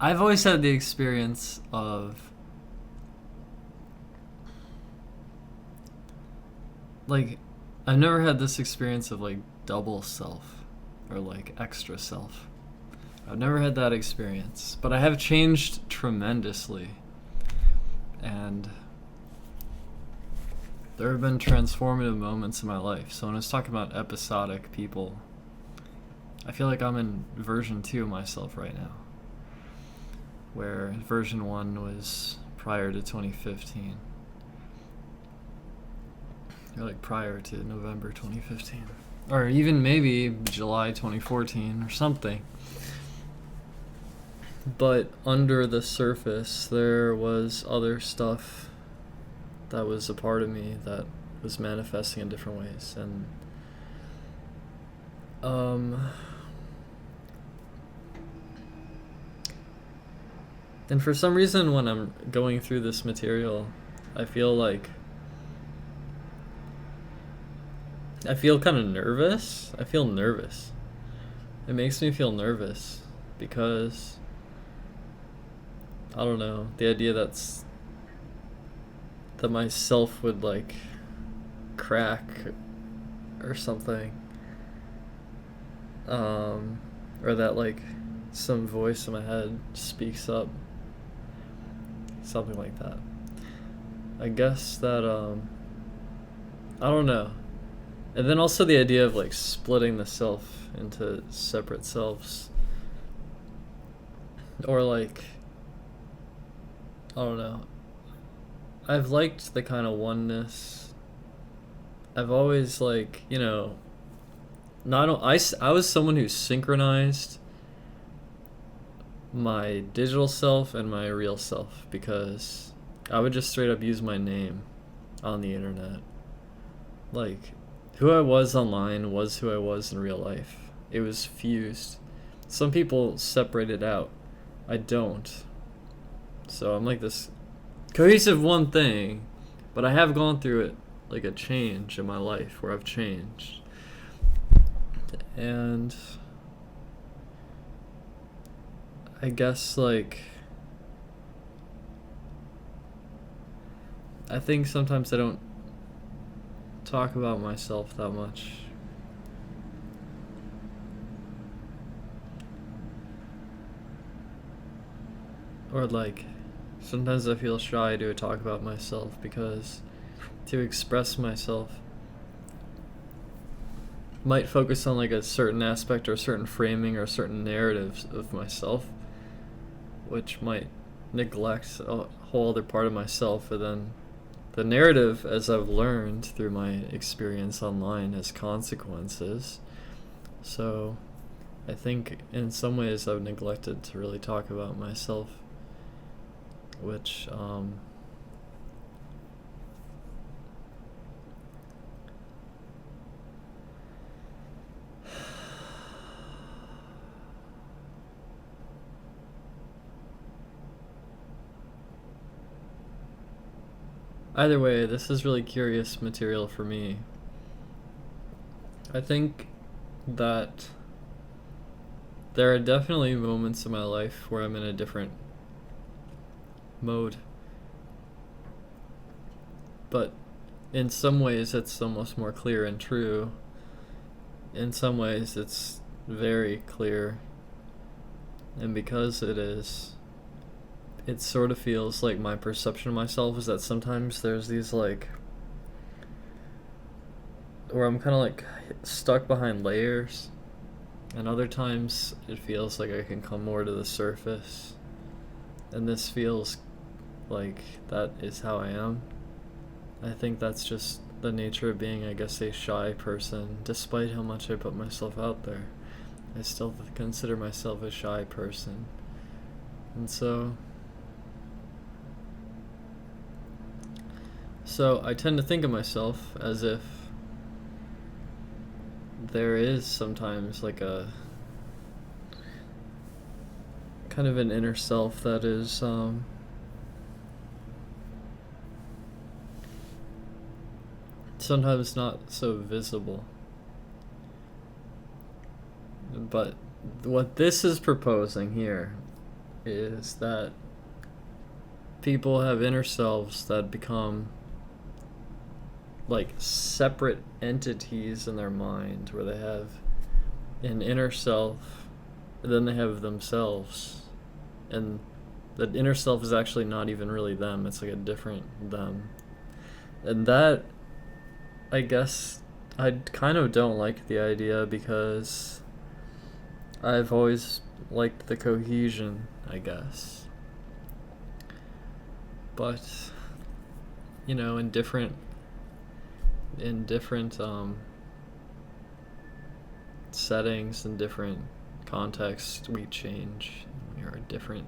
I've always had the experience of like I've never had this experience of like double self or like extra self. I've never had that experience, but I have changed tremendously. And there have been transformative moments in my life. So when I was talking about episodic people, I feel like I'm in version 2 of myself right now, where version 1 was prior to 2015. Or like prior to November 2015. Or even maybe July 2014 or something. But under the surface, there was other stuff that was a part of me that was manifesting in different ways. And for some reason, when I'm going through this material, I feel kind of nervous. I feel nervous. It makes me feel nervous because, I don't know, the idea that myself would like crack or something, or that like some voice in my head speaks up, something like that. I guess that I don't know. And then also the idea of like splitting the self into separate selves, or like, I don't know. I've liked the kind of oneness. I've always like, I was someone who synchronized my digital self and my real self, because I would just straight up use my name on the internet. Like, who I was online was who I was in real life. It was fused. Some people separate it out. I don't. So I'm like this cohesive one thing, but I have gone through it, like a change in my life where I've changed. And I guess like I think sometimes I don't talk about myself that much. Or like sometimes I feel shy to talk about myself, because to express myself might focus on like a certain aspect or a certain framing or certain narratives of myself, which might neglect a whole other part of myself. And then the narrative, as I've learned through my experience online, has consequences. So I think in some ways I've neglected to really talk about myself, which either way, this is really curious material for me. I think that there are definitely moments in my life where I'm in a different mode. But in some ways it's almost more clear and true. In some ways it's very clear. And because it is, it sort of feels like my perception of myself is that sometimes there's these like, where I'm kind of like stuck behind layers, and other times it feels like I can come more to the surface. And this feels like that is how I am. I think that's just the nature of being, I guess, a shy person. Despite how much I put myself out there, I still consider myself a shy person. And so I tend to think of myself as if there is sometimes like a kind of an inner self that is sometimes not so visible. But what this is proposing here is that people have inner selves that become like separate entities in their mind, where they have an inner self and then they have themselves, and the inner self is actually not even really them, it's like a different them. And that, I guess, I kind of don't like the idea, because I've always liked the cohesion, I guess. But, you know, in different settings and different contexts, we change. We are different.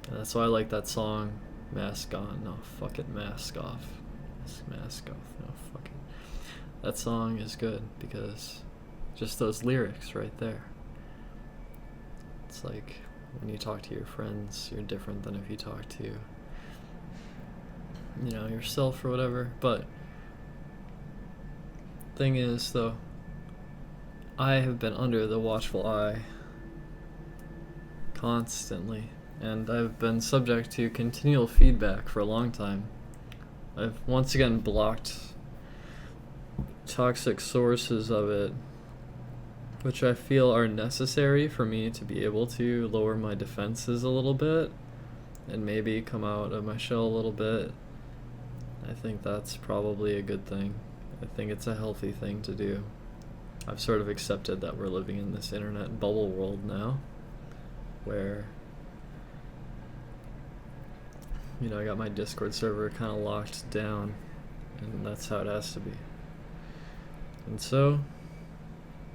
And that's why I like that song, Mask On. No, fuck it, Mask Off. Mask Off. No, fuck it. That song is good because just those lyrics right there. It's like when you talk to your friends, you're different than if you talk to, you know, yourself or whatever. But thing is, though, I have been under the watchful eye constantly, and I've been subject to continual feedback for a long time. I've once again blocked toxic sources of it, which I feel are necessary for me to be able to lower my defenses a little bit and maybe come out of my shell a little bit. I think that's probably a good thing. I think it's a healthy thing to do. I've sort of accepted that we're living in this internet bubble world now, where, you know, I got my Discord server kind of locked down, and that's how it has to be. And so,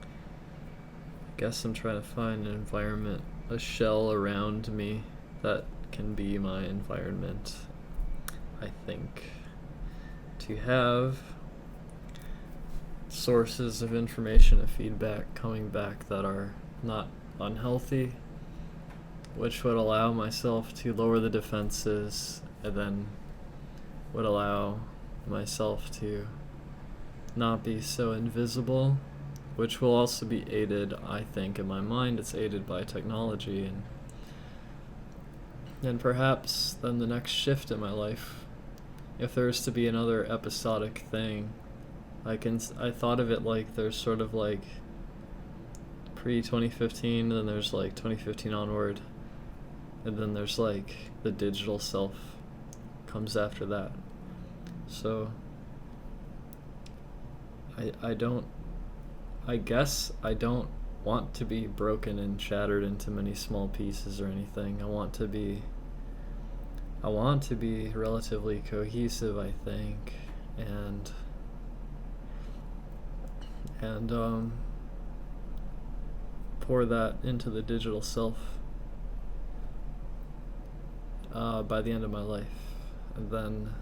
I guess I'm trying to find an environment, a shell around me that can be my environment. I think to have sources of information and feedback coming back that are not unhealthy, which would allow myself to lower the defenses, and then would allow myself to not be so invisible, which will also be aided, I think, in my mind, it's aided by technology. And perhaps then the next shift in my life, if there is to be another episodic thing, I thought of it like there's sort of like pre-2015, and then there's like 2015 onward, and then there's like the digital self comes after that. So I guess I don't want to be broken and shattered into many small pieces or anything. I want to be relatively cohesive, I think, and pour that into the digital self by the end of my life, and then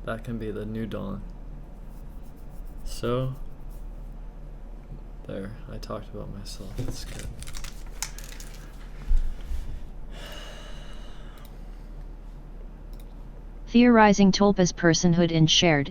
that can be the new dawn. So there, I talked about myself. That's good. Theorizing Tolpa's personhood in shared,